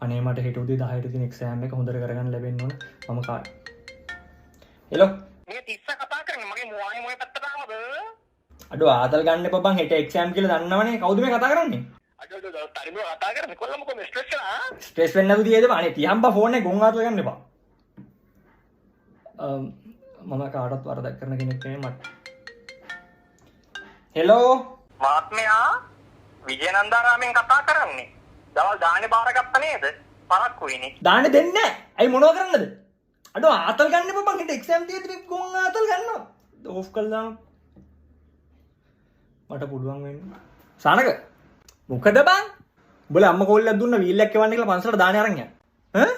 අනේ මට හෙට උදේ 10ට තියෙන එක්සෑම් එක හොඳට කරගන්න ලැබෙන්න ඕන. මම කාට හෙලෝ මේ 30 කතා කරන්නේ මගේ මොහේ මොහේ පැත්තට ආවද? අඩෝ ආතල් ගන්න එපා බං හෙට එක්සෑම් කියලා දන්නවනේ. කවුද මේ කතා කරන්නේ? අඩෝ තරිබෝ කතා කරන්නේ කොල්ලම කො ස්ට්‍රෙස් කරා. ස්ට්‍රෙස් වෙන්න නැතුව තියෙද බං. අනේ තියම්බ ෆෝන් එක ගොන් ආතල් ගන්න එපා. මම කාටවත් වරදක් කරන කෙනෙක් නෙමෙයි මට. හෙලෝ මාත්මයා විජයනන්දාරාමෙන් කතා කරන්නේ. දවල් දානේ බාරගත්ත නේද? පරක්කු වෙන්නේ. දාන්නේ දෙන්නේ නැහැ. ඇයි මොනව කරන්නද? අඩෝ ආතල් ගන්න එපා බං. හෙට එක්සෑම් තියෙද්දි ගොන් ආතල් ගන්නවා. ඕෆ් කළා. මට පුළුවන් වෙන්නේ. සානක මොකද බං? උඹලා අම්ම කෝල්ලක් දුන්න වීල් එකක් එවන්න කියලා පන්සලට දාන්නේ අරන් යන්න. ඈ?